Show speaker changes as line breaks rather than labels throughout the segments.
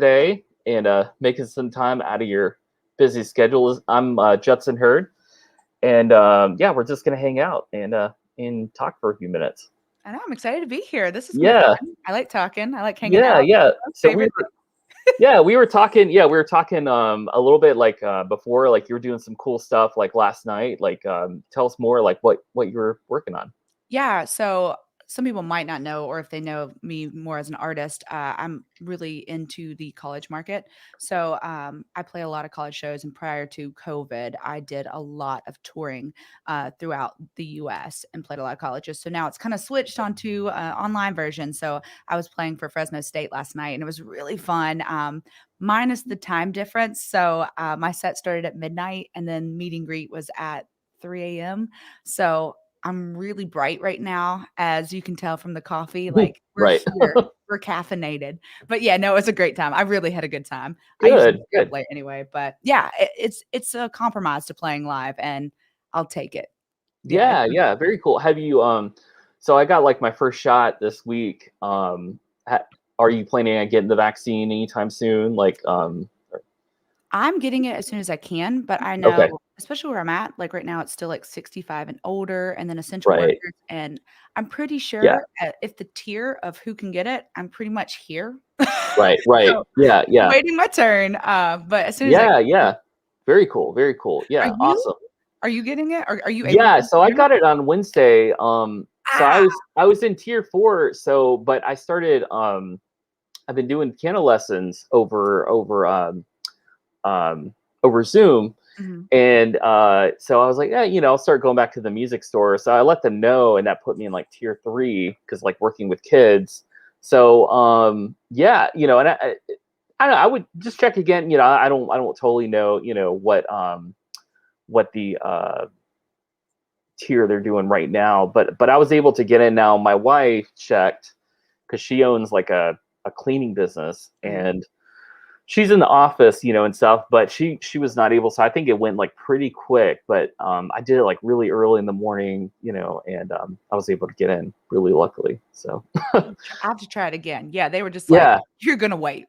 today and making some time out of your busy schedule. I'm Judson Hurd, and yeah, we're just gonna hang out and talk for a few minutes.
I know, I'm excited to be here. This is gonna be
Yeah,
fun. I like talking. I like hanging
yeah,
out.
yeah. So we
Favorite
were we were talking. Yeah, we were talking a little bit like before, like you were doing some cool stuff like last night. Like tell us more like what you were working on.
Yeah, so some people might not know, or if they know me more as an artist, I'm really into the college market. So I play a lot of college shows, and prior to COVID, I did a lot of touring throughout the U.S. and played a lot of colleges. So now it's kind of switched onto online version. So I was playing for Fresno State last night, and it was really fun. Minus the time difference. So my set started at midnight, and then meet and greet was at 3 a.m. So I'm really bright right now, as you can tell from the coffee. Like we're
Right.
here, we're caffeinated. But yeah, no, it's a great time. I really had a good time. I usually
Good.
stay up
Good.
late anyway, but yeah, it's a compromise to playing live, and I'll take it. Yeah,
Yeah. Yeah. Very cool. Have you So I got like my first shot this week. Are you planning on getting the vaccine anytime soon? Like
I'm getting it as soon as I can, but I
okay.
know, especially where I'm at, like right now, it's still like 65 and older, and then essential
Right.
workers. And I'm pretty
Yeah.
sure if the tier of who can get it, I'm pretty much here.
Right. Right.
So
Yeah. Yeah.
waiting my turn. But as soon as I
Yeah,
can,
yeah. Very cool, very cool.
are
Yeah,
you
awesome.
are you getting it? Are you able to
Yeah, so I
do it?
got it on Wednesday. So I
Ah,
was I was in tier 4, so but I started I've been doing piano lessons um over Zoom.
mhm.
And so I was like, yeah, I'll start going back to the music store. So I let them know, and that put me in like tier 3 because like working with kids. So yeah, and I don't know, I would just check again. I don't totally know, what the tier they're doing right now, but I was able to get in now. My wife checked because she owns like a cleaning business,
Mhm.
and she's in the office, and stuff, but she was not able. So I think it went like pretty quick, but I did it like really early in the morning, and I was able to get in really luckily. So
I have to try it again. Yeah, they were just like,
yeah.
"You're gonna wait."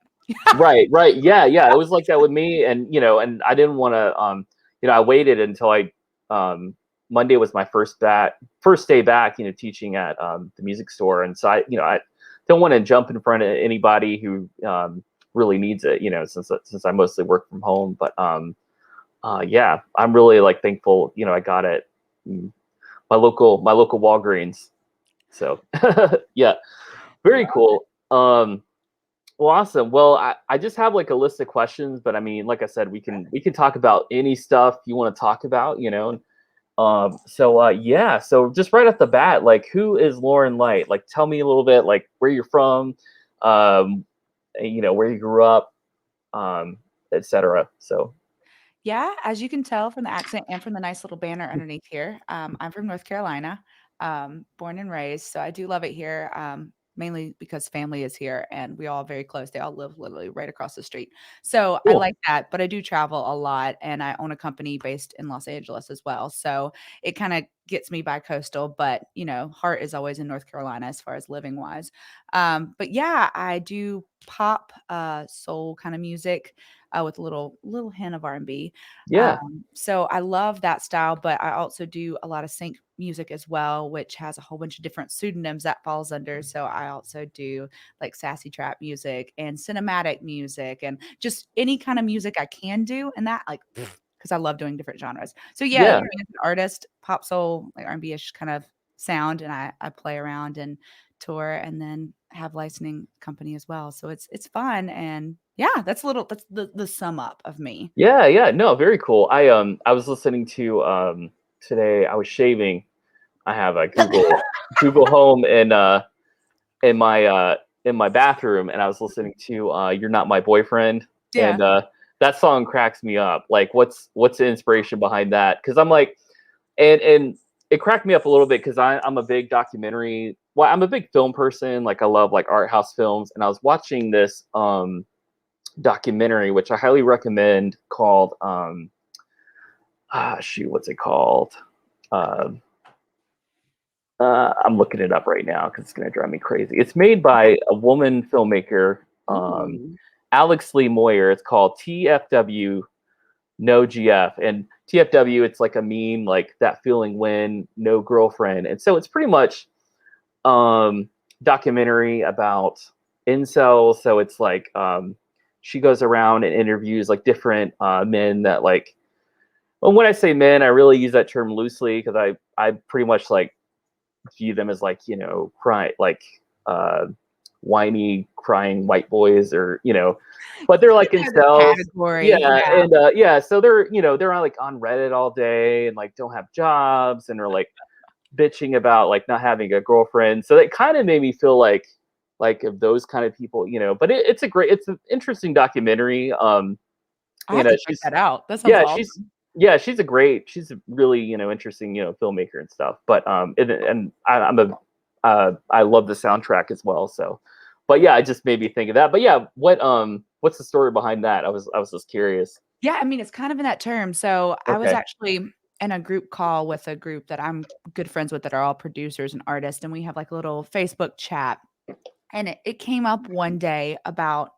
Right, right. Yeah, yeah. It was like that with me, and and I didn't want to I waited until I Monday was my first day back, teaching at the music store. And so I don't want to jump in front of anybody who really needs it, since I mostly work from home. But yeah, I'm really like thankful, I got it. mm, my local Walgreens. So yeah, very cool. Well, awesome. Well, I just have like a list of questions, but I mean, like I said, we can talk about any stuff you want to talk about, So yeah, so just right off the bat, like who is Lauren Light? Like tell me a little bit like where you're from, um, where you grew up, etc. So
Yeah, as you can tell from the accent and from the nice little banner underneath here, I'm from North Carolina, born and raised. So I do love it here, mainly because family is here and we all very close. They all live literally right across the street. So I
cool.
like that, but I do travel a lot and I own a company based in Los Angeles as well. So it kind of gets me by coastal, but heart is always in North Carolina as far as living wise. But yeah, I do pop, soul kind of music with a little hint of R&B.
Yeah,
So I love that style, but I also do a lot of sync music as well, which has a whole bunch of different pseudonyms that falls under. So I also do like sassy trap music and cinematic music and just any kind of music I can do, and that like because I love doing different genres. So yeah,
yeah,
being an artist, pop soul, like R&B-ish kind of sound, and I play around and tour and then have licensing company as well. So it's fun, and yeah, that's the sum up of me.
yeah, yeah. No, very cool. I was listening to today. I was shaving. I have a Google Home in my in my bathroom, and I was listening to "You're Not My Boyfriend,"
Yeah.
and that song cracks me up. Like, what's the inspiration behind that? Because I'm like, and it cracked me up a little bit because I'm a big documentary. Well, I'm a big film person. Like, I love like art house films, and I was watching this documentary, which I highly recommend, called shoot, what's it called? Um I'm looking it up right now because it's going to drive me crazy. It's made
Okay.
by a woman filmmaker,
Ooh.
Alex Lee Moyer. It's called TFW No GF. And TFW, it's like a meme, like that feeling when no girlfriend. And so it's pretty much documentary about incels. So it's like she goes around and interviews like different men that like, well, when I say men, I really use that term loosely because I pretty much like view them as like, cry like whiny crying white boys, or but they're like
There's a
incels.
category.
Yeah,
Yeah.
and so they're on like on Reddit all day and like don't have jobs and are like bitching about like not having a girlfriend. So that kind of made me feel like of those kind of people. But it's an interesting documentary.
I have to check
She's
that out. That sounds
yeah, she's
awesome.
yeah, she's a really interesting filmmaker and stuff. But and I love the soundtrack as well. So, but yeah, it just made me think of that. But yeah, what's the story behind that? I was just curious.
Yeah, I mean, it's kind of in that term. So I was
Okay.
actually in a group call with a group that I'm good friends with that are all producers and artists, and we have like a little Facebook chat. And it came up one day about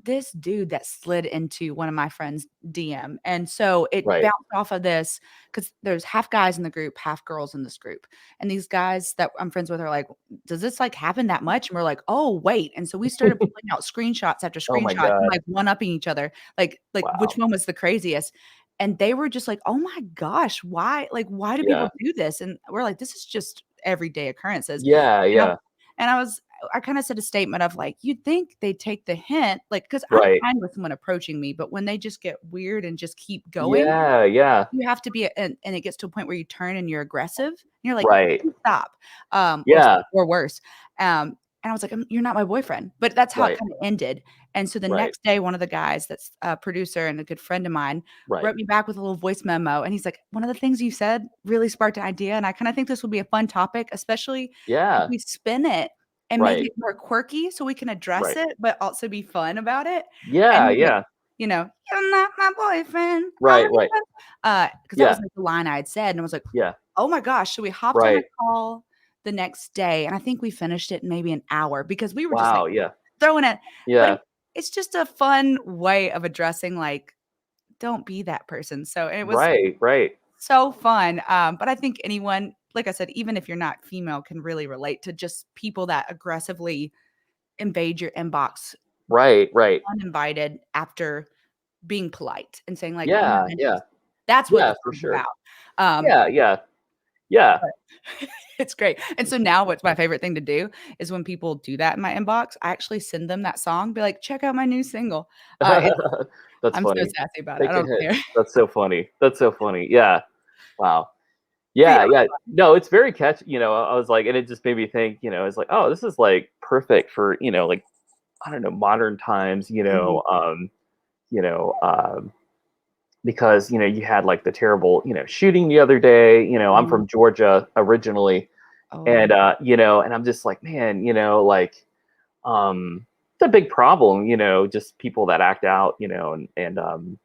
this dude that slid into one of my friends' DM. And so it
Right.
bounced off of this because there's half guys in the group, half girls in this group. And these guys that I'm friends with are like, does this like happen that much? And we're like, oh, wait. And so we started pulling out screenshots after
Oh my
screenshots and
god.
like one upping each other, like which
Wow.
one was the craziest. And they were just like, oh my gosh, why do people
Yeah.
do this? And we're like, this is just everyday occurrences.
Yeah.
And I,
Yeah.
and I kind of said a statement of like, you'd think they'd take the hint, like, because I'm
Right.
fine with someone approaching me, but when they just get weird and just keep going,
Yeah. Yeah.
you have to be, and it gets to a point where you turn and you're aggressive. And you're like,
Right.
"Please stop,
Yeah.
or worse. And I was like, you're not my boyfriend, but that's how it
Right.
kind of ended. And so the
Right.
next day, one of the guys that's a producer and a good friend of mine
Right.
wrote me back with a little voice memo, and he's like, one of the things you said really sparked an idea, and I kind of think this would be a fun topic, especially if
Yeah.
we spin it and make
Right.
it more quirky so we can address
Right.
it, but also be fun about it. And
Yeah.
he's like,
Yeah.
"You're not my boyfriend. I
Right. Right.
because that was,
Yeah.
like, the line I had said, and I was like,
Yeah.
"Oh my gosh." So we hopped on a
Right.
call the next day, and I think we finished it in maybe an hour because we were just, like,
Wow. Yeah.
throwing it, but
Yeah.
it's just a fun way of addressing, like, don't be that person. So it was
Right. Right.
so fun, but I think anyone, like I said, even if you're not female, can really relate to just people that aggressively invade your inbox
Right. Right.
uninvited after being polite and saying, like, "Oh my
Yeah.
goodness."
Yeah.
That's what
Yeah.
the
For
song's
sure.
about. Um,
Yeah. Yeah. Yeah.
but it's great, and so now what's my favorite thing to do is when people do that in my inbox, I actually send them that song, be like, "Check out my new single." And
That's
I'm so
funny.
sassy about it, I
Take a
don't
hit.
care.
That's so funny. That's so funny. Yeah. Wow.
But yeah,
Yeah, yeah. No, it's very catchy. I was like, and it just made me think. It's like, oh, this is like perfect for like I don't know, modern times.
mhm.
You know, because you had like the terrible shooting the other day. I'm
Mhm.
from Georgia originally, and
Oh,
and I'm just like, man, like it's a big problem, just people that act out, and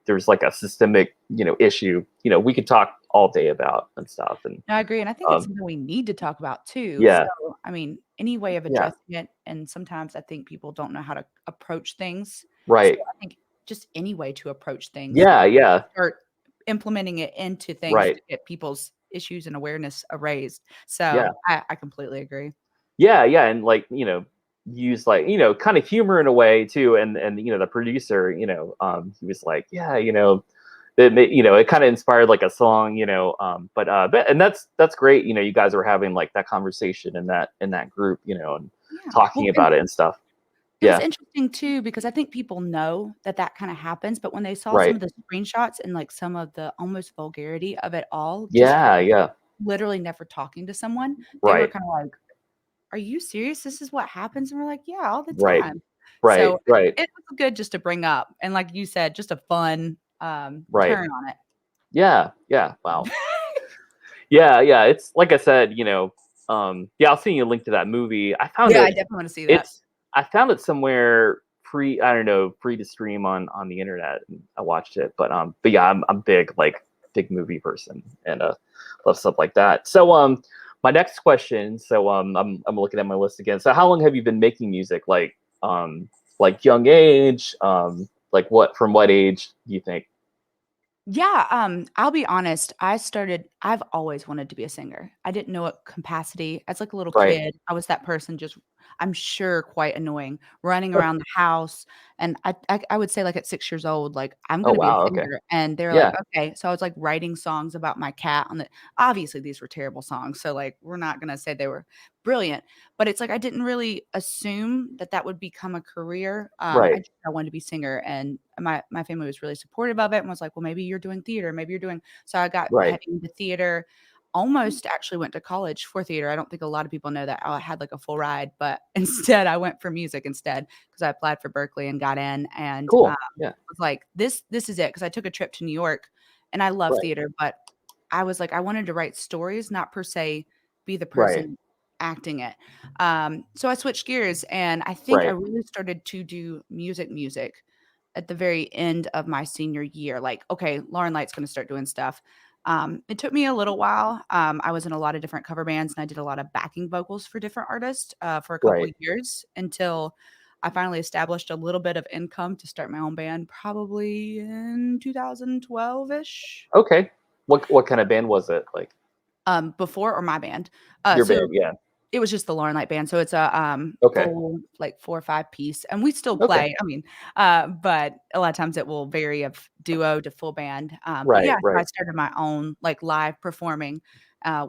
there's like a systemic, issue, we could talk all day about and stuff. And
no, I agree, and I think it's
um,
something we need to talk about too.
yeah,
So, I mean, any way of
yeah,
addressing it, and sometimes I think people don't know how to approach things. So
right,
I think just any way to approach things,
yeah, yeah,
start implementing it into things
right,
to get people's issues and awareness raised.
yeah,
So I completely agree.
yeah, yeah, and like use like kind of humor in a way too. And the producer, he was like, yeah, it kind of inspired like a song, but and that's great. You guys were having like that conversation in that group, and
Yeah. Well,
talking
and
about it and stuff.
it was
Yeah.
interesting too because I think people know that that kinda happens, but when they saw some
Right.
of the screenshots and, like, some of the almost vulgarity of it all, just
Yeah. Yeah.
literally never talking to someone, they were
Right.
kinda like, "Are you serious? This is what happens?" And we're like, "Yeah, all the
Right.
time."
Right.
So,
Right.
it was good just to bring up, and like you said, just a fun,
Right.
turn on it.
Yeah. Yeah. Wow. Yeah. Yeah. It's like I said, yeah, I'll send you a link to that movie.
Yeah, I definitely wanna see that.
I found it somewhere free, I don't know, free to stream on the internet, and I watched it. But yeah, I'm big, like big movie person, and love stuff like that. So my next question, so I'm looking at my list again. So how long have you been making music? Like like young age? Like from what age do you think?
Yeah, I'll be honest, I've always wanted to be a singer. I didn't know what capacity. As like a little
Right.
kid, I was that person just I'm sure quite annoying, running around the house, and I would say like at 6 years old, like, "I'm
Oh
gonna be a
wow. Okay.
singer," and they're like,
Yeah.
"Okay." So I was like writing songs about my cat on the obviously these were terrible songs, so like we're not gonna say they were brilliant, but it's like I didn't really assume that that would become a career.
Right.
I wanted to be singer, and my family was really supportive of it and was like, "Well, maybe you're doing theater, maybe you're doing" so I got
Right.
heavy into theater, almost actually went to college for theater. I don't think a lot of people know that I had like a full ride, but instead I went for music instead because I applied for Berkeley and got in and,
Cool. Yeah.
was like, "This is it," because I took a trip to New York and I love
Right.
theater, but I was like, I wanted to write stories, not per se be the
Right.
person acting it. So I switched gears and I think I
Right.
really started to do music at the very end of my senior year. Like, okay, Lauren Light's going to start doing stuff. It took me a little while. I was in a lot of different cover bands and I did a lot of backing vocals for different artists for a couple
Right.
of years until I finally established a little bit of income to start my own band, probably in 2012 ish.
Okay. What kind of band was it? Like
Before or my band.
your
So
band? Yeah.
it was just the Lauren Light Band, so it's a,
Okay.
full, like, 4 or 5 piece, and we still
Okay.
play, I mean, but a lot of times it will vary of duo to full band, but
Right.
yeah, so I
Right.
started my own, like, live performing,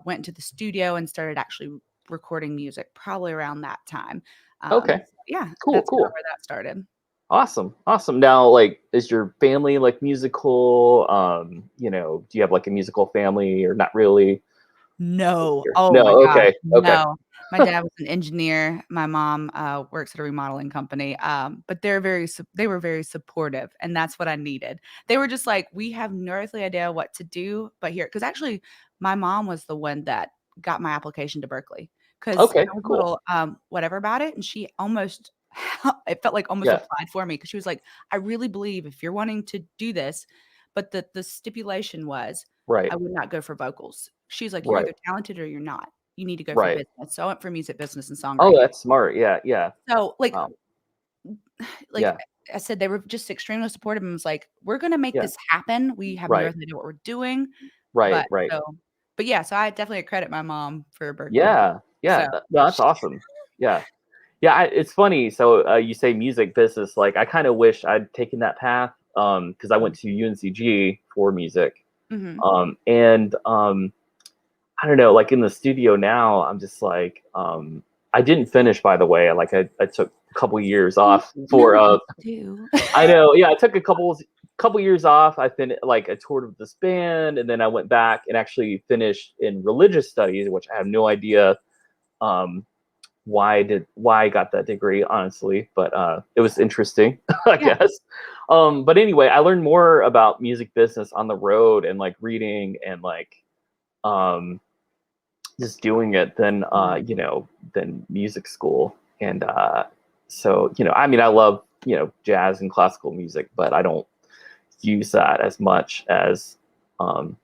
went into the studio and started actually recording music probably around that time,
Okay.
yeah,
Cool.
that's kinda
Cool.
where that started.
Awesome. Awesome. Now, like, is your family like musical? Do you have like a musical family or not really?
No. Oh my
No.
gosh,
Okay. Okay.
no. My dad was an engineer. My mom, works at a remodeling company, but they were very supportive, and that's what I needed. They were just like, "We have no earthly idea what to do, but here" because actually, my mom was the one that got my application to Berkeley because
Okay.
I was a
Cool.
little, whatever about it, and she almost it felt like almost
Yeah.
applied for me because she was like, "I really believe if you're wanting to do this" but the stipulation was
Right.
I would not go for vocals. She's like, "You're
Right.
either talented or you're not. You need to go for
Right.
business." So I went for music business and
Oh,
songwriting.
that's smart. Yeah. Yeah.
So,
Um.
like
Yeah.
I said, they were just extremely supportive and was like, "We're gonna make
Yeah.
this happen. We have no
Right.
idea what we're doing."
Right.
But
Right.
but yeah, so I definitely credit my mom for Berkeley.
Yeah. Yeah.
So
No, that's awesome. Yeah. Yeah. It's funny. So you say music business. Like, I kind of wish I'd taken that path. Because I went to UNCG for music.
Mhm.
And I don't know, like in the studio now, I'm just like, I didn't finish, by the way. Like I took a couple years
Mm,
off
no
for
one do.
I know, yeah, I took a couple years off. I finished like I toured with this band, and then I went back and actually finished in religious studies, which I have no idea um why I got that degree, honestly, but it was interesting, I
Yeah.
guess. But anyway, I learned more about music business on the road and like reading and like um just doing it than
Yeah.
than music school. And so I mean, I love jazz and classical music, but I don't use that as much as um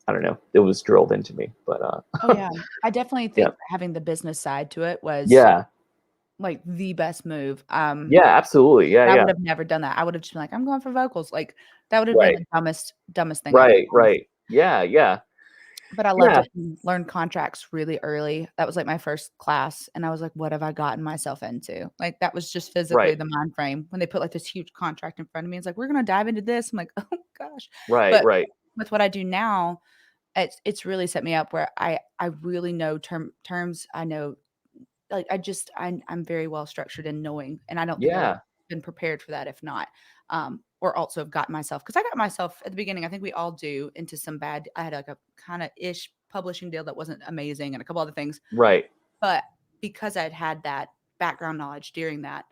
I don't know, it was drilled into me. But
Oh, yeah. I definitely
yeah.
think having the business side to it was,
Yeah.
like, the best move.
Yeah, absolutely. Yeah,
I
yeah.
would have never done that. I would have just been like, "I'm going for vocals." Like, that would have been
Right.
the dumbest thing ever,
Right,
honestly.
right. Yeah, yeah.
But I loved
Yeah.
it and learned contracts really early. That was, like, my first class, and I was like, "What have I gotten myself into?" Like, that was just physically
Right.
the mind frame when they put, like, this huge contract in front of me. It's like, "We're gonna dive into this." I'm like, "Oh gosh."
Right,
But
right.
with what I do now, it's really set me up where I really know terms. I know like, I'm very well structured in knowing, and I don't think I would have
Yeah.
been prepared for that if not, or also have gotten myself because I got myself at the beginning, I think we all do, into some bad I had, like, a kinda ish publishing deal that wasn't amazing and a couple other things,
Right.
but because I'd had that background knowledge during that,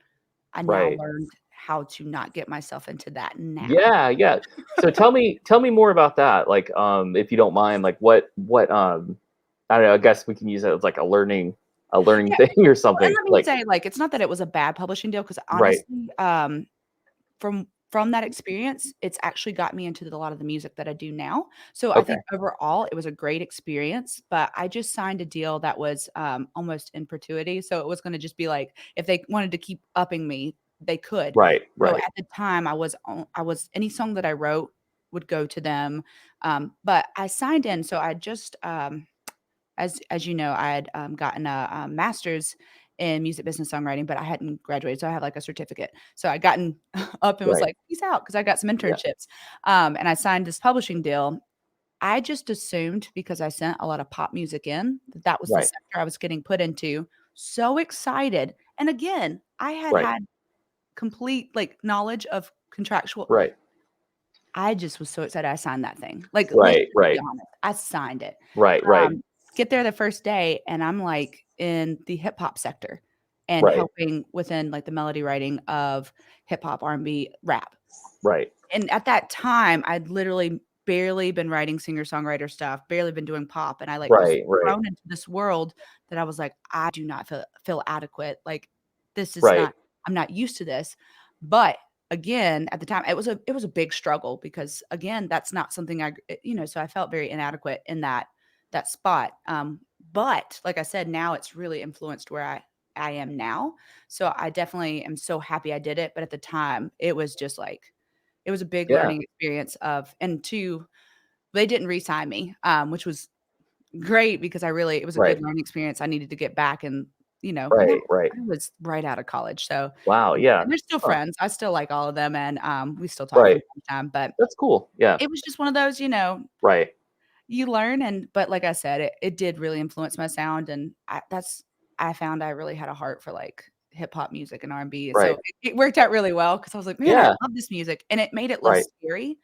I now
Right.
learned how to not get myself into that now.
Yeah, yeah. So tell me more about that. Like, if you don't mind, like what I don't know, I guess we can use it as like a learning
Yeah,
thing or
well, and
something.
let me
Like,
say, like, it's not that it was a bad publishing deal because
right.
honestly, from that experience, it's actually got me into a lot of the music that I do now. So I
Okay.
think overall it was a great experience, but I just signed a deal that was, almost in perpetuity. So it was gonna just be like, if they wanted to keep upping me, they could.
Right.
So
Right.
at the time, I was any song that I wrote would go to them. But I signed in, so I just as you know, I had gotten a master's in music business songwriting, but I hadn't graduated, so I have like a certificate. So I gotten up and was
Right.
like, "Peace out," because I got some
Yeah.
internships, and I signed this publishing deal. I just assumed because I sent a lot of pop music in that that was the
Right.
sector I was getting put into. So excited, and again, I had
Right.
had complete like knowledge of contractual.
Right.
I just was so excited I signed that thing. Like, let's
Right.
be
Right.
honest, I signed it.
Right. Right.
Get there the first day, and I'm, like, in the hip hop sector and
Right.
helping within, like, the melody writing of hip hop, R&B, rap.
Right.
And at that time, I'd literally barely been writing singer-songwriter stuff, barely been doing pop, and I, like, was
Right. Right.
thrown into this world that I was like, "I do not feel adequate, like, this is
Right.
not I'm not used to this." But, again, at the time, it was a big struggle because, again, that's not something so I felt very inadequate in that spot, but, like I said, now it's really influenced where I am now, so I definitely am so happy I did it, but at the time, it was just, like it was a big
Yeah.
learning experience of and 2, they didn't re-sign me, which was great because it was a
Right.
good learning experience. I needed to get back and, and
Right. Right.
I was right out of college, so
Wow. Yeah.
and they're still
Huh.
friends. I still like all of them, and, we still talk from
Right.
time to time, but
That's cool. Yeah.
it was just one of those,
Right.
you learn but like I said, it did really influence my sound, and I found I really had a heart for, like, hip hop music and R&B,
Right.
so it worked out really well because I was like, "Man, I
Yeah.
love this music," and it made it
Right.
less scary,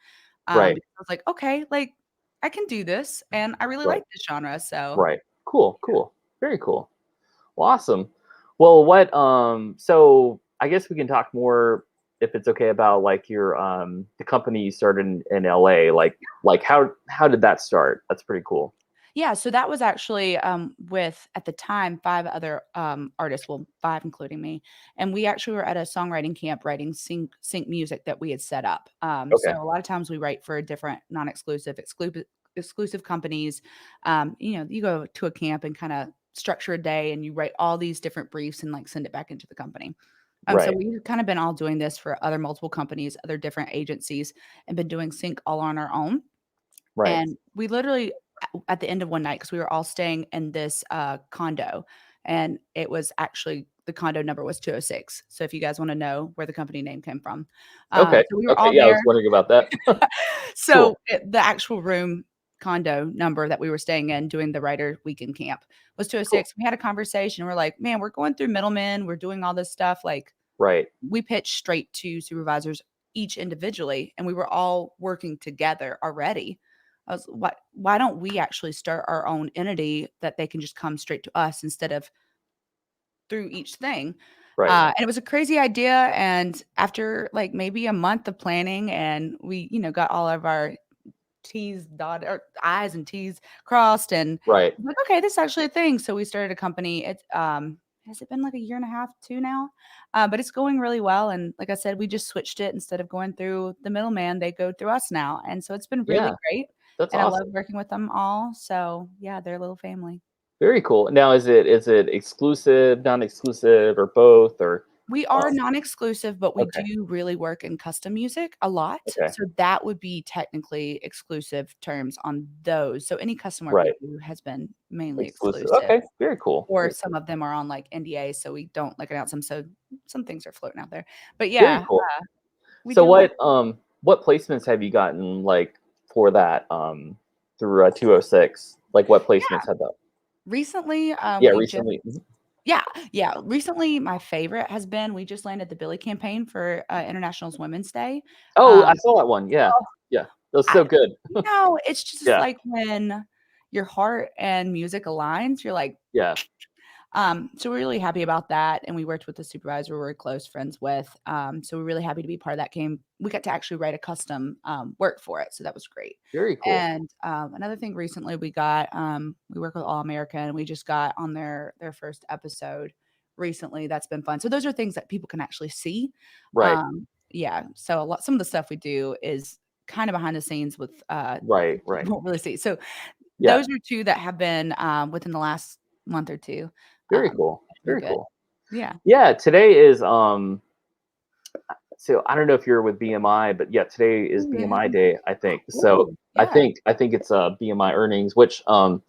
Right.
because I was like, "Okay, like, I can do this, and I really
Right.
like this genre," so
Right. Cool. Cool. Very cool. Well, awesome. Well, so I guess we can talk more if it's okay about like your the company you started in LA. Like how did that start? That's pretty cool.
yeah, so that was actually, with, at the time, 5 other, artists, well, 5 including me, and we actually were at a songwriting camp writing sync music that we had set up. So
Okay.
a lot of times we write for different non-exclusive, exclusive companies. You go to a camp and kinda structure a day, and you write all these different briefs and, like, send it back into the company. So
Right.
we've kinda been all doing this for other multiple companies, other different agencies, and been doing sync all on our own.
Right.
And we literally at the end of one night, because we were all staying in this, condo, and it was actually the condo number was 206. So if you guys wanna know where the company name came from.
Okay.
So we were
Okay.
all
Yeah, I was
there.
wondering about that.
So,
Cool.
the actual room condo number that we were staying in doing the writer weekend camp was
Cool.
206. We had a conversation, we're like, "Man, we're going through middlemen, we're doing all this stuff," like,
Right.
we pitched straight to supervisors each individually, and we were all working together already. I was why don't we actually start our own entity that they can just come straight to us instead of through each thing?
Right.
And it was a crazy idea, and after, like, maybe a month of planning and we, got all of our T's dotted or I's and T's crossed, and
Right.
I'm like, "Okay, this is actually a thing." So we started a company. It's, has it been like a year and a half, 2 now? But it's going really well, and like I said, we just switched it instead of going through the middleman, they go through us now, and so it's been really
Yeah.
great,
That's
and I love
awesome.
working with them all. So, yeah, they're a little family.
Very cool. Now, is it exclusive, non-exclusive, or both? Or
We are
um,
non-exclusive, but we
okay.
do really work in custom music a lot,
Okay.
so that would be technically exclusive terms on those. So any custom work we
Right.
do has been mainly
Exclusive.
exclusive,
Okay. Very cool.
or
Very
some
cool.
of them are on, like, NDA, so we don't, like, announce them, so some things are floating out there. But
Very
yeah,
cool.
we
So
do work.
what placements have you gotten like for that through 206? Like what
Yeah,
placements have that?
recently,
Yeah,
we just
recently. Mhm.
yeah, yeah, recently, my favorite has been we just landed the Billy campaign for, International Women's Day.
Oh, I
Um,
saw that one. Yeah.
oh,
Yeah. That was
I
so good.
it's just
Yeah.
like when your heart and music aligns, you're like,
Yeah.
so we're really happy about that, and we worked with the supervisor we're close friends with, so we're really happy to be part of that game. We got to actually write a custom, work for it, so that was great.
Very cool.
And, another thing recently we got, we work with All America, and we just got on their first episode recently, that's been fun. So those are things that people can actually see.
Right.
Yeah, so some of the stuff we do is kinda behind the scenes with,
Right.
you
Right.
won't really see. So
Yeah.
those are 2 that have been, within the last month or 2.
Very cool.
It's been
Very
good.
cool.
Yeah.
Yeah, today is So I don't know if you're with BMI, but yeah, today is BMI day, I think. So
Ooh,
I
yeah.
think I think it's BMI earnings, which um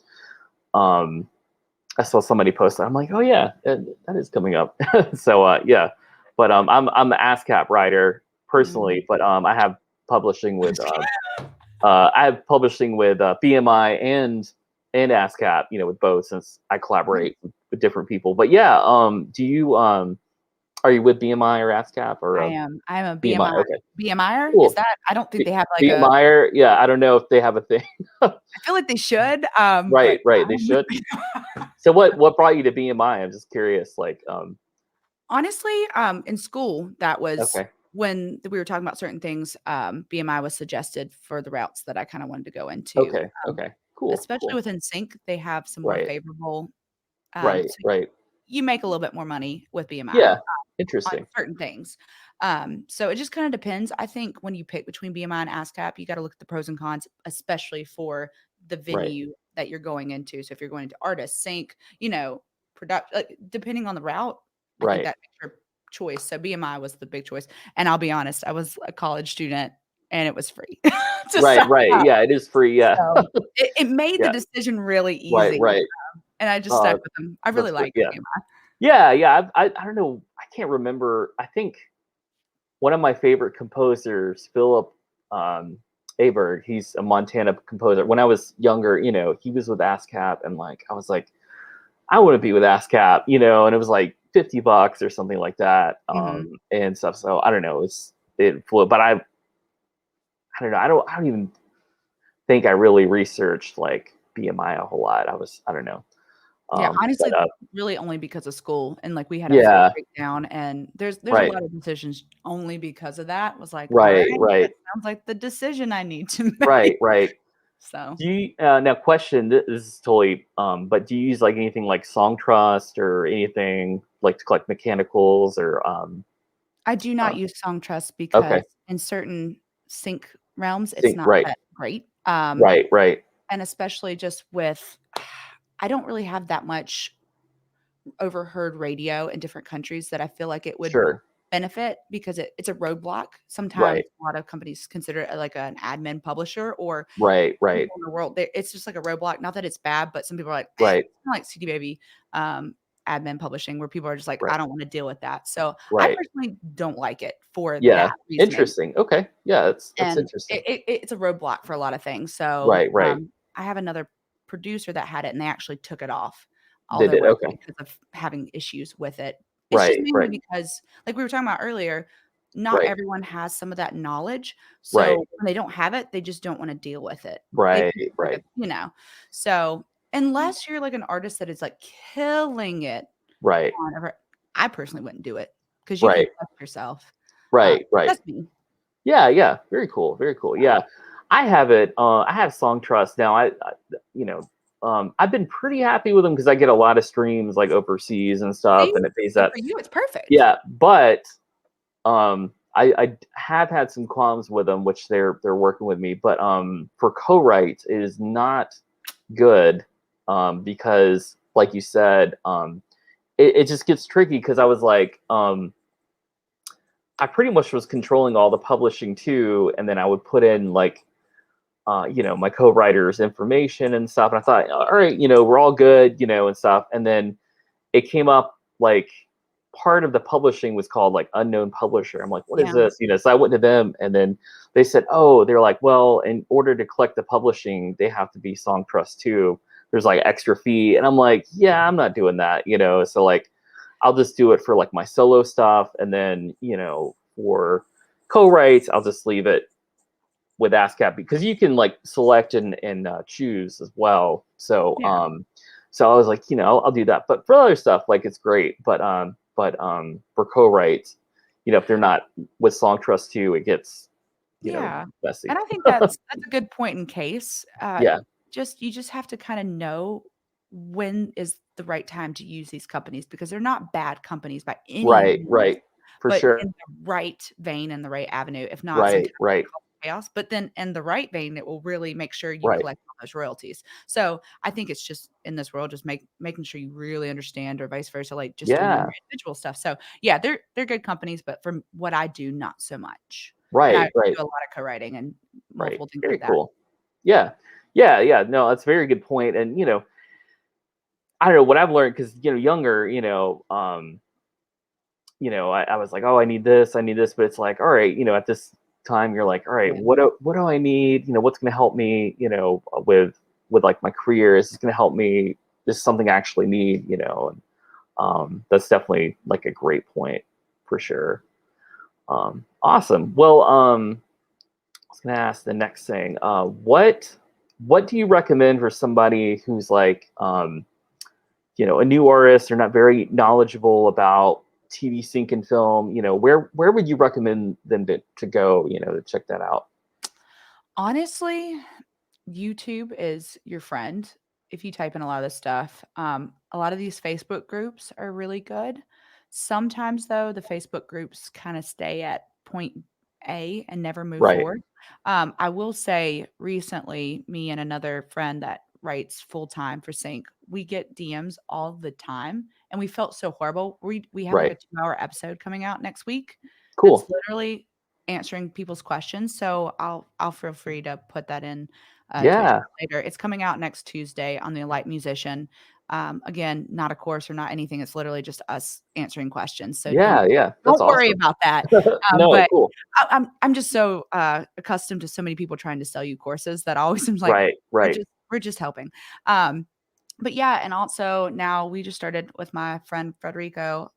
I saw somebody post that. I'm like, oh yeah, that is coming up. So yeah, but I'm an ASCAP writer
Mhm.
personally, but I have publishing with BMI and ASCAP, with both since I
Yeah.
collaborate with different people. But yeah, do you are you with BMI or ASCAP or
I am. I'm a
BMI?
BMI
Okay,
BMIer? Is
cool.
that I don't think they have like a
BMI, yeah, I don't know if they have a thing.
I feel like they should, but
Right, right, they
I'm
should.
with
So what brought you to BMI? I'm just curious. Like,
honestly, in school, that was
okay,
when we were talking about certain things, BMI was suggested for the routes that I kinda wanted to go into,
okay, okay, cool,
especially
cool.
with Sync, they have some more
Right,
favorable,
right,
so
right.
you make a little bit more money with BMI.
Yeah,
On
interesting.
certain things. So it just kind of depends. I think when you pick between BMI and ASCAP, you got to look at the pros and cons, especially for the
Right,
venue that you're going into. So if you're going to artist, sync, product, like, depending on the route, I think
right,
that makes your choice. So BMI was the big choice. And I'll be honest, I was a college student and it was free to
right,
sign
right.
up.
Yeah, it is free. Yeah,
So it made the
yeah.
decision really
Right,
easy.
right.
And I just
Uh,
stuck with them. I really
that's great.
like
Yeah,
BMI.
yeah, yeah. I don't know. I can't remember. I think one of my favorite composers, Philip um, Aberg, he's a Montana composer. When I was younger, he was with ASCAP, and like I was like, I want to be with ASCAP, and it was like $50 or something like that,
Mhm.
and stuff. So I don't know, it flew, but I don't know, I don't even think I really researched like BMI a whole lot. I don't know,
Yeah,
but
honestly, really only because of school, and, like, we had a full
yeah,
breakdown, and there's a
right,
lot of decisions only because of that, was like, "Alright,
right,
that
right,
sounds like the decision I need to make."
right, right.
So,
Do you now question this is totally but do you use like anything like Song Trust or anything like to collect mechanicals or
I do
uh,
not use Songtrust because
okay,
in certain sync realms, it's
think
not
right,
that great,
right, right,
and especially just with I don't really have that much overheard radio in different countries that I feel like it would
sure,
benefit because it's a roadblock. Sometimes
right,
a lot of companies consider it like an admin publisher or
right, right,
people in the world. It's just like a roadblock. Not that it's bad, but some people are like, eh,
right,
it's kinda like CD Baby admin publishing, where people are just like,
right,
I don't want to deal with that. So I
right.
personally don't like it for
Yeah,
that reasoning.
interesting. Okay, yeah, that's
And
interesting.
it's a roadblock for a lot of things. So
Right, right.
I have another producer that had it and they actually took it off all
They
their
did.
work
Okay.
because of having issues with it. It's just
Right,
mainly
right,
because, like we were talking about earlier, not
right,
everyone has some of that knowledge.
right,
So when they don't have it, they just don't want to deal with it. They
right,
think it's like
right,
so unless you're like an artist that is like killing it
right,
on I personally wouldn't do it because you can
right,
test yourself.
right, right.
That's me.
Yeah, yeah. Very cool. Very cool.
So,
Yeah. I have it. I have Song Trust now. You know, I've been pretty happy with them because I get a lot of streams like overseas and stuff,
see?
and it pays
So
that.
for you, it's perfect.
Yeah, but I have had some qualms with them, which they're working with me. But for co-writes, it is not good because, like you said, it just gets tricky because I was like, I pretty much was controlling all the publishing too, and then I would put in like my co-writer's information and stuff. And I thought, all right, we're all good, and stuff. And then it came up like part of the publishing was called like unknown publisher. I'm like, what is
Yeah.
this? So I went to them and then they said, oh, they're like, well, in order to collect the publishing, they have to be Song Trust too. There's like extra fee. And I'm like, yeah, I'm not doing that. So like, I'll just do it for like my solo stuff. And then, for co-writes, I'll just leave it with ASCAP because you can like select and choose as well. So
Yeah.
so I was like, I'll do that. But for other stuff, like it's great. But for co-writes, if they're not with Song Trust 2, it gets
Yeah.
messy.
And I think that's a good point in case.
Yeah.
You just have to kinda know when is the right time to use these companies because they're not bad companies by any
Right.
means,
Right. For
but
sure.
in the right vein and the right avenue. If not,
Right.
sometimes
Right.
chaos, but then in the right vein, it will really make sure you
Right.
collect all those royalties. So I think it's just in this world, just making sure you really understand, or vice versa, like just doing your
Yeah.
individual stuff. So yeah, they're good companies, but for what I do, not so much. And I
Right.
do
Right.
a lot of co-writing and
Right.
multiple things
Very
like that.
cool. Yeah. Yeah. Yeah. No, that's a very good point. And, I don't know what I've learned because, younger, I was like, oh, I need this, but it's like, all right, at this time, you're like, all right,
Yeah.
what do I need? What's going to help me, with like my career? Is this going to help me? Is something I actually need? And that's definitely like a great point for sure. Awesome. Well, I was going to ask the next thing. What do you recommend for somebody who's like, a new artist or not very knowledgeable about TV sync and film, where would you recommend them to go, to check that out?
Honestly, YouTube is your friend if you type in a lot of this stuff. A lot of these Facebook groups are really good. Sometimes, though, the Facebook groups kind of stay at point A and never move
Right,
forward. I will say recently, me and another friend that writes full time for Sync, we get DMs all the time, and we felt so horrible. We have like a
right.
2-hour episode coming out next week that's
Cool.
literally answering people's questions. So I'll feel free to put that in to a chat
Yeah,
later. It's coming out next Tuesday on the Light Musician. Again, not a course or not anything. It's literally just us answering questions. So don't
yeah, yeah. That's
don't worry
awesome.
about that.
No,
But
cool.
I'm just so accustomed to so many people trying to sell you courses that always seems like
Right, right,
we're just helping. Um, but yeah, and also now we just started with my friend Frederico.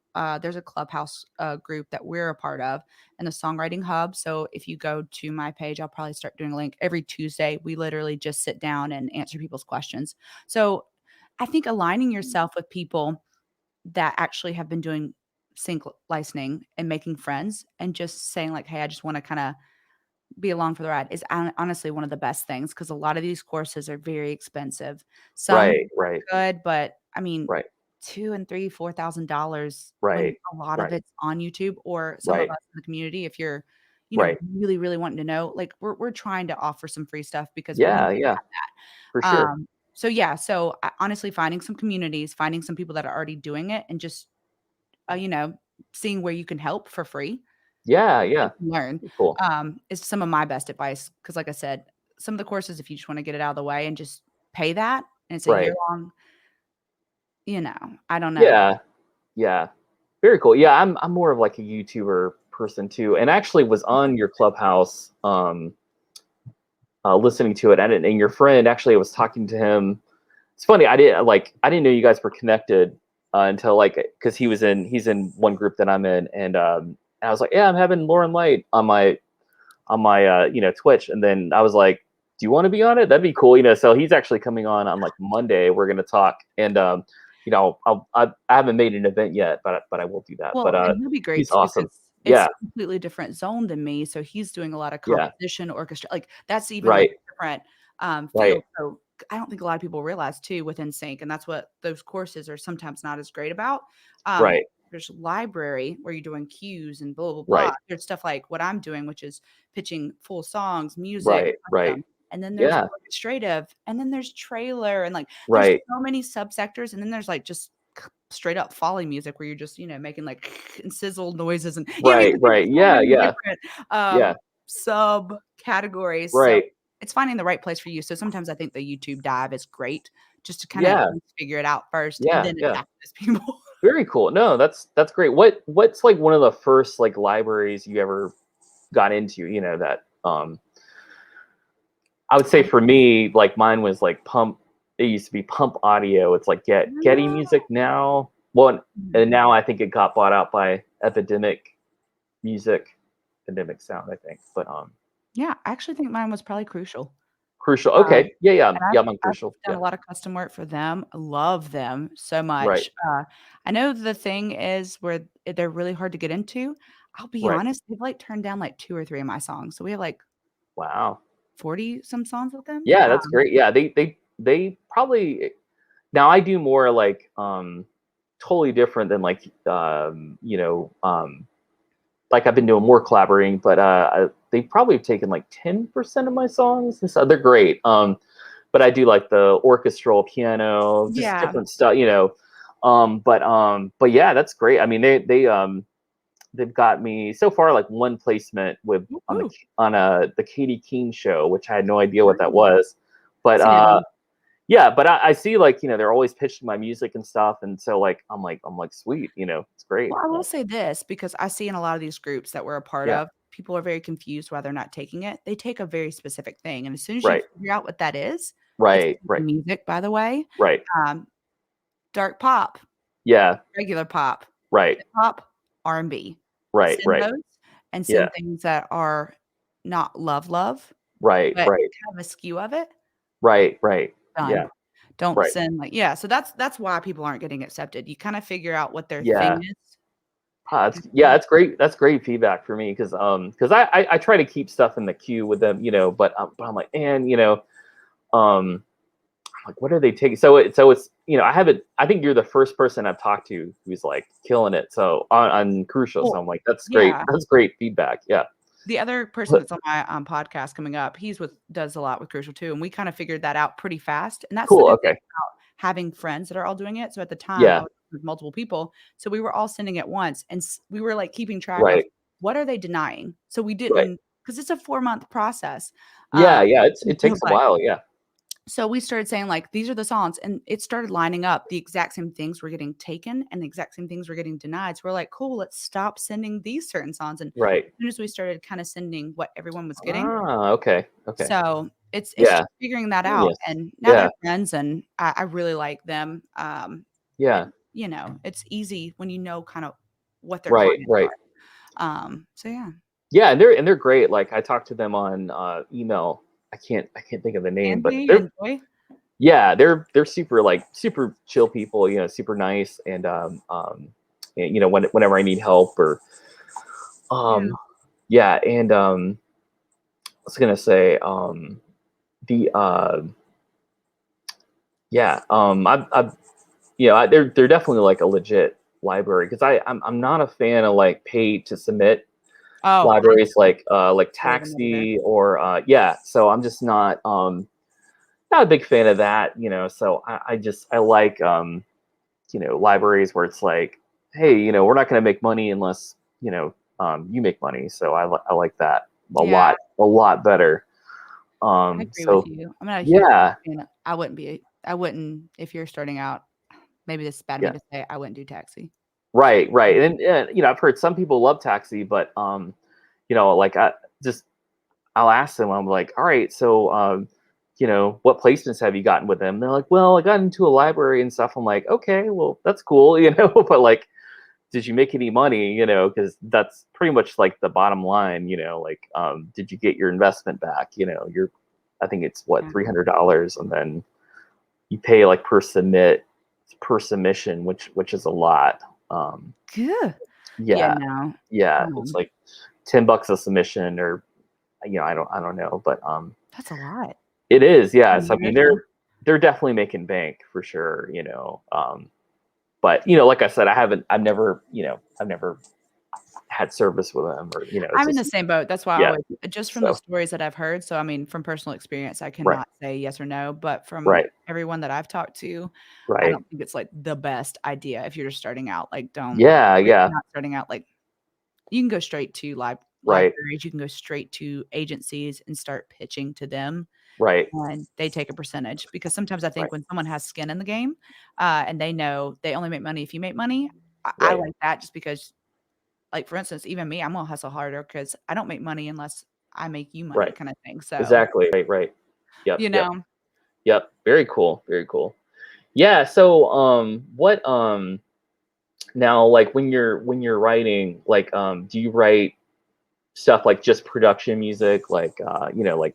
There's a clubhouse group that we're a part of in the songwriting hub. So if you go to my page, I'll probably start doing a link every Tuesday. We literally just sit down and answer people's questions. So I think aligning yourself with people that actually have been doing sync licensing and making friends and just saying like, hey, I just want to kind of be along for the ride is honestly one of the best things because a lot of these courses are very expensive. Some
right, right,
are good, but I mean,
right,
2 and 3, $4,000 when
right,
a lot of
right,
it's on YouTube or some of
right,
us in the community, if you're,
right.
really, really wanting to know, like we're trying to offer some free stuff because we
Yeah, yeah, for
have that.
sure.
So yeah, so honestly, finding some communities, finding some people that are already doing it, and just uh, you know, seeing where you can help for free
Yeah, yeah.
learn,
Cool.
is some of my best advice. Because, like I said, some of the courses, if you just wanna get it out of the way and just pay that, and it's a year
Right.
long, I don't know.
Yeah, yeah. Very cool. Yeah, I'm more of like a YouTuber person too, and actually was on your Clubhouse, listening to it, and your friend actually I was talking to him. It's funny, I didn't know you guys were connected until like because he's in one group that I'm in, and I was like, yeah, I'm having Lauren Light on my Twitch, and then I was like, do you want to be on it? That'd be cool, So he's actually coming on like Monday. We're gonna talk, and I haven't made an event yet, but I will do that. But
Well, and he'll be great
he's
too
awesome.
because it's
Yeah,
a completely different zone than me, so he's doing a lot of
yeah,
composition, orchestra, like, that's even, like,
right,
a different,
right,
field, so I don't think a lot of people realize too within sync, and that's what those courses are sometimes not as great about.
right,
There's library where you're doing cues and blah, blah, blah.
right,
There's stuff like what I'm doing, which is pitching full songs, music,
right, right.
custom, and then there's
Yeah,
orchestrative, and then there's trailer, and, like, there's
right,
so many subsectors, and then there's, like, just straight up folly music where you're just, making like and sizzle noises and I mean,
right,
there's
right.
so
Yeah,
many
yeah,
different
yeah.
subcategories. So
Right.
it's finding the right place for you. So sometimes I think the YouTube dive is great just to kind of
Yeah,
figure it out first and
yeah,
then
yeah.
attack those people.
Very cool. No, that's great. What's like one of the first like libraries you ever got into? That I would say for me, like mine was like Pump. It used to be Pump Audio. It's like Getty Music now. Well, and now I think it got bought out by Epidemic Music, Epidemic Sound, I think. But
Yeah, I actually think mine was probably Crucial.
Crucial.
Um,
Okay. Yeah, yeah,
and
yeah. I'm on
I've
Crucial.
done
Yeah.
a lot of custom work for them. Love them so
Right.
much. I know the thing is where they're really hard to get into. I'll be
Right.
honest, they've like turned down like 2 or 3 of my songs. So we have like
Wow.
40 some songs with them.
Yeah, that's great. Yeah, they probably now I do more like totally different than like like I've been doing more collaborating, but they probably have taken like 10% of my songs, and so they're great. But I do like the orchestral piano, just
Yeah.
different stuff, you know. But yeah, that's great. I mean, they've got me so far like one placement with on the
Woo-hoo.
the Katie Keene show, which I had no idea what that
Nice.
was. But
Seen it on.
yeah, but I see like, you know, they're always pitching my music and stuff, and so like I'm like sweet, you know, it's great.
Well, I will say this because I see in a lot of these groups that we're a part
Yeah,
of, people are very confused why they're not taking it. They take a very specific thing, and as soon as you
right,
figure out what that is, it's
right, right,
music, by the way,
right.
um, dark pop,
Yeah,
regular pop,
right,
hip hop, R&B.
right,
Send
right.
those and
Yeah,
send things that are not love,
right,
but
right,
have a skew of it,
right, right.
done.
Yeah,
Don't
right.
send like yeah, so that's why people aren't getting accepted. You kinda figure out what their
Yeah.
thing is.
Yeah, that's great. That's great feedback for me because I try to keep stuff in the queue with them, you know, but I'm like, man, you know, um, like what are they taking? So it's you know, I think you're the first person I've talked to who's like killing it. So on Crucial, so
Well,
I'm like, that's great.
yeah.
That's great feedback. Yeah.
The other person
But-
that's on my, podcast coming up, he's with does a lot with Crucial too, and we kinda figured that out pretty fast, and that's the
Cool.
good thing
Okay.
about having friends that are all doing it. So at the time, I
Yeah.
was with multiple people, so we were all sending at once, and we were, like, keeping track of
Right.
what are they denying? So we
Right.
didn't because it's a 4-month process,
Yeah. Yeah. It
until
takes a while. Yeah.
so we started saying, like, "These are the songs," and it started lining up. The exact same things were getting taken and the exact same things were getting denied. So we're like, "Cool, let's stop sending these certain songs." And
Right.
as soon as we started kinda sending what everyone was getting,
Ah. Okay. Okay.
so it's
Yeah.
just figuring that out,
Genius.
and now
Yeah.
they're friends, and I really like them,
Yeah.
and, it's easy when you know kind of what their
Right.
clients
Right.
are. So yeah.
Yeah, and they're great. Like I talked to them on email. I can't think of the name, but
Andy
they're
and Joy?
yeah, they're super like super chill people. You know, super nice, and, you know, whenever I need help or
Yeah.
um yeah, and I was gonna say the yeah I've you know they're definitely like a legit library because I'm not a fan of like pay to submit
Oh,
libraries like
totally the nightmare.
Taxi or yeah. So I'm just not a big fan of that, you know. So I like you know, libraries where it's like, hey, you know, we're not going to make money unless you know you make money. So I like that
Yeah,
a lot better.
I agree with
So
you. I'm not a huge
yeah,
fan of I wouldn't if you're starting out, maybe this is bad of me
yeah,
to say, I wouldn't do Taxi.
right, right. And you know, I've heard some people love Taxi, but you know, like I'll ask them, I'm like, all right, so, you know, what placements have you gotten with them? They're like, well, I got into a library and stuff. I'm like, okay, well, that's cool, you know, but like, did you make any money? You know, because that's pretty much like the bottom line, you know, like, did you get your investment back? You know, I think it's what,
Yeah.
$300, and then you pay like per submission, which is a lot. Um,
Good. Yeah,
yeah,
no.
yeah, it's
Um,
like $10 a submission, or you know, I don't know, but
that's a lot.
it is,
For
yes. I mean,
musician.
they're definitely making bank for sure, you know. But you know, like I said, I've never had service with them, or you know, it's
I'm in the
just
same boat. That's why I
yeah.
always just from the
So
stories that I've heard, so, I mean, from personal experience, I
right,
cannot say yes or no, but from
right,
everyone that I've talked to, I
right.
don't think it's, like, the best idea if you're just starting out, like, don't
Yeah,
or if
yeah,
you're not starting out, like, you can go straight to
right,
libraries, you can go straight to agencies and start pitching to them,
right,
and they take a percentage, because sometimes I
right,
think when someone has skin in the game, and they know they only make money if you make money, I
right,
like that just because like, for instance, even me, I'm gonna hustle harder because I don't make money unless I make you money
right.
kinda thing, so,
Exactly. Right, right. Yep,
you
yep,
know?
yep. Very cool. Very cool. Yeah. So, what, now, like when you're writing, like, do you write stuff like just production music, like, you know, like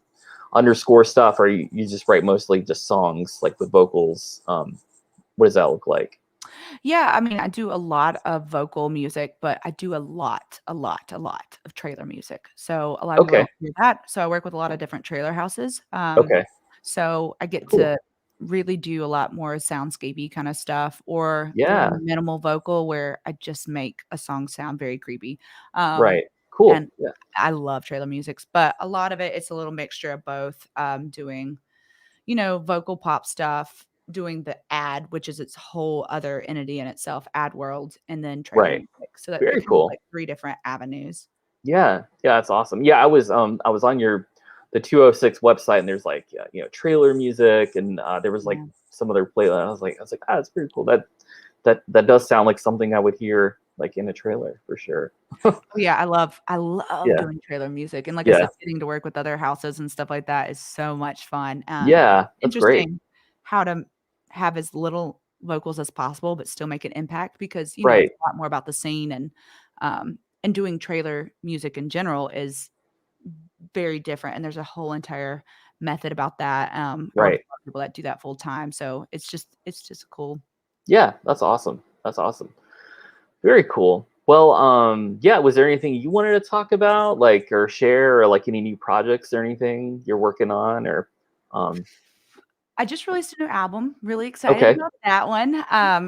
underscore stuff, or you just write mostly just songs like with vocals? What does that look like?
Yeah, I mean, I do a lot of vocal music, but I do a lot of trailer music, so a lot of people
Okay.
don't hear that, so I work with a lot of different trailer houses,
Okay.
so I get
Cool.
to really do a lot more soundscapey kinda stuff or very
Yeah.
minimal vocal where I just make a song sound very creepy, um
Right. Cool.
And
Yeah.
I love trailer musics, but a lot of it, it's a little mixture of both, doing, vocal pop stuff, doing the ad, which is its whole other entity in itself, ad world, and then trailer
Right.
music. So that
Very
it kind of
cool.
like 3 different avenues.
Yeah. Yeah. That's awesome. Yeah. I was on the 206 website, and there's like, trailer music, and there was like
Yeah.
some other playlist. I was like, that's pretty cool. That does sound like something I would hear like in a trailer for sure.
Oh, yeah, I love
Yeah.
doing trailer music, and like I
Yeah.
said, getting to work with other houses and stuff like that is so much fun.
Yeah. That's great.
Interesting how to have as little vocals as possible, but still make an impact because, it's
Right.
a lot more about the scene and doing trailer music in general is very different, and there's a whole entire method about that. I work with
Right.
a lot of people that do that full time, so it's just cool.
Yeah. That's awesome. That's awesome. Very cool. Well, yeah, was there anything you wanted to talk about, like, or share, or like any new projects or anything you're working on, or um
I just released a new album, really excited
okay,
about that one.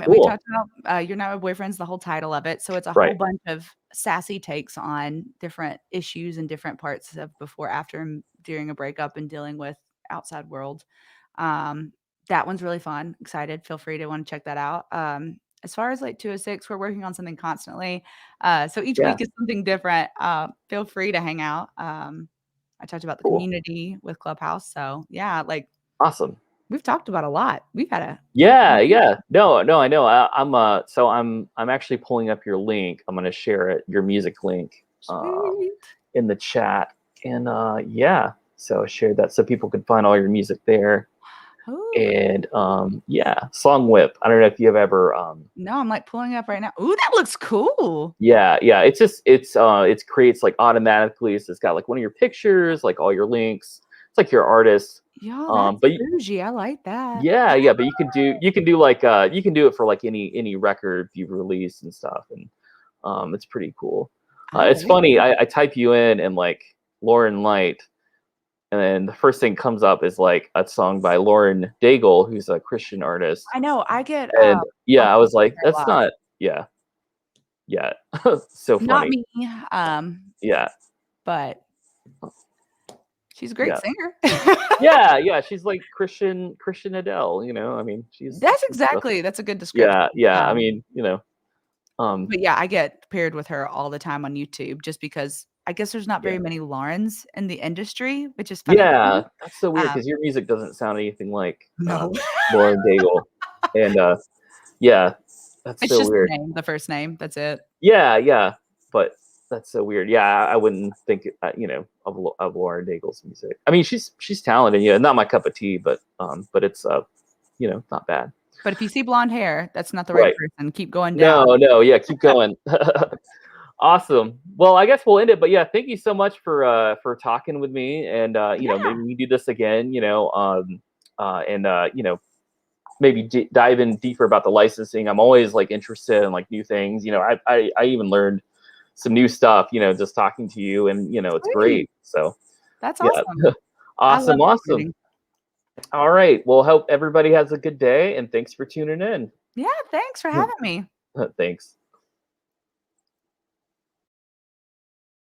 We
cool.
talked about, You're Not My Boyfriend's the whole title of it, so it's a whole
Right.
bunch of sassy takes on different issues and different parts of before, after, and during a breakup and dealing with outside world. Um, that one's really fun, excited, feel free to wanna check that out. As far as, like, 206, we're working on something constantly, so each
Yeah.
week is something different. Feel free to hang out. I talked about the
Cool.
community with Clubhouse, so, yeah, like,
Awesome.
we've talked about a lot. We've had a
Yeah, yeah. No, no, I know. I'm actually pulling up your link. I'm gonna share it, your music link,
sweet.
in the chat, and yeah. So share that so people can find all your music there.
Ooh,
And yeah, Song Whip. I don't know if you have ever
no, I'm, like, pulling up right now. Ooh, that looks cool.
yeah, yeah. It creates like automatically. So it's got like one of your pictures, like all your links. It's like your artist.
Y'all, that's
But
bougie, I like that.
yeah, yeah. But you can do like you can do it for like any record you've released and stuff, and it's pretty cool.
I
It's
like
funny.
that.
I type you in and like Lauren Light, and then the first thing comes up is like a song by Lauren Daigle, who's a Christian artist.
I know, I get,
And
I
yeah, I
listen
was
to
like,
her a
that's
lot.
not. Yeah, yeah. So
Not
funny.
me,
Yeah,
but she's a great
yeah.
singer.
Yeah, yeah, she's like Christian Adele, I mean,
That's a good description.
yeah, yeah, I
Um,
mean, um,
but yeah, I get paired with her all the time on YouTube just because I guess there's not
yeah.
very many Laurens in the industry, which is funny to me.
Yeah, that's so weird
Um,
because your music doesn't sound anything like,
no.
Lauren Daigle, and, yeah, that's
It's
so
just the
weird.
name, the first name, that's it.
Yeah, yeah, but that's so weird. Yeah, I wouldn't think, of Lauren Daigle's music. I mean, she's talented, yeah, not my cup of tea, but it's, not bad.
But if you see blonde hair, that's not the right
Right.
person. Keep going
No,
down.
no, yeah, keep going. Awesome. Well, I guess we'll end it, but yeah, thank you so much for talking with me, and maybe
Yeah.
we do this again, and maybe dive in deeper about the licensing. I'm always like interested in like new things. I even learned some new stuff, just talking to you, and it's
Sweet.
great. So
That's
yeah.
awesome. I love
Awesome, awesome.
recruiting.
All right. Well, hope everybody has a good day, and thanks for tuning in.
Yeah, thanks for having me.
Thanks.